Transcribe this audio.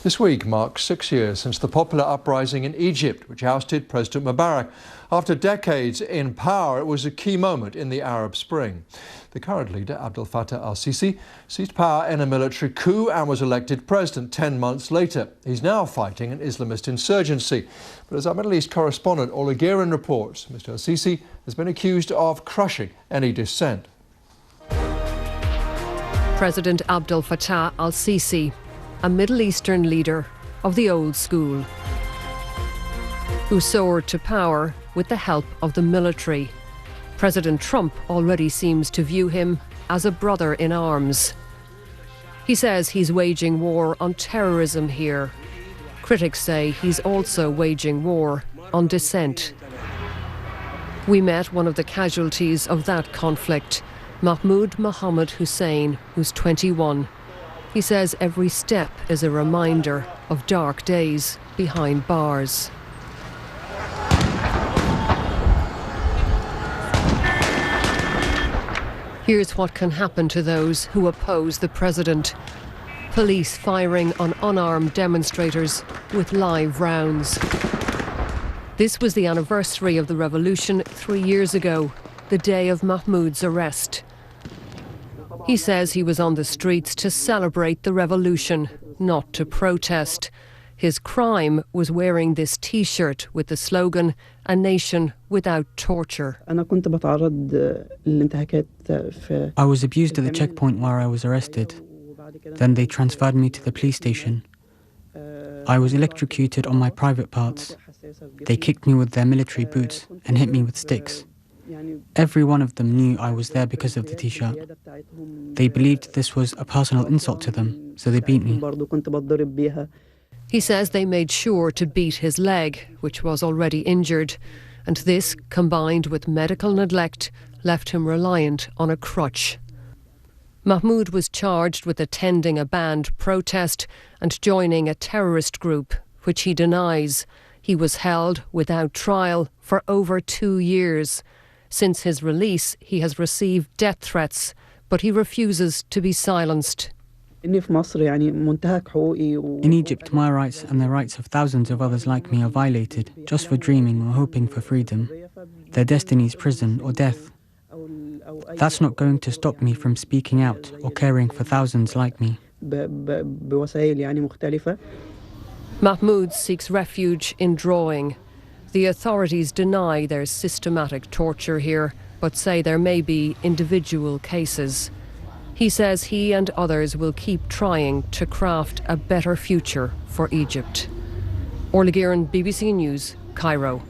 This week marks 6 years since the popular uprising in Egypt, which ousted President Mubarak. After decades in power, it was a key moment in the Arab Spring. The current leader, Abdel Fattah al-Sisi, seized power in a military coup and was elected president 10 months later. He's now fighting an Islamist insurgency. But as our Middle East correspondent Ola Guerin reports, Mr al-Sisi has been accused of crushing any dissent. President Abdel Fattah al-Sisi, a Middle Eastern leader of the old school, who soared to power with the help of the military. President Trump already seems to view him as a brother in arms. He says he's waging war on terrorism here. Critics say he's also waging war on dissent. We met one of the casualties of that conflict, Mahmoud Mohammed Hussein, who's 21. He says every step is a reminder of dark days behind bars. Here's what can happen to those who oppose the president. Police firing on unarmed demonstrators with live rounds. This was the anniversary of the revolution 3 years ago, the day of Mahmoud's arrest. He says he was on the streets to celebrate the revolution, not to protest. His crime was wearing this T-shirt with the slogan, "A nation without torture." I was abused at the checkpoint where I was arrested. Then they transferred me to the police station. I was electrocuted on my private parts. They kicked me with their military boots and hit me with sticks. Every one of them knew I was there because of the T-shirt. They believed this was a personal insult to them, so they beat me. He says they made sure to beat his leg, which was already injured, and this, combined with medical neglect, left him reliant on a crutch. Mahmoud was charged with attending a banned protest and joining a terrorist group, which he denies. He was held without trial for over 2 years. Since his release, he has received death threats, but he refuses to be silenced. In Egypt, my rights and the rights of thousands of others like me are violated just for dreaming or hoping for freedom. Their destiny is prison or death. That's not going to stop me from speaking out or caring for thousands like me. Mahmoud seeks refuge in Drawing. The authorities deny there's systematic torture here, but say there may be individual cases. He says he and others will keep trying to craft a better future for Egypt. Orla Guerin, BBC News, Cairo.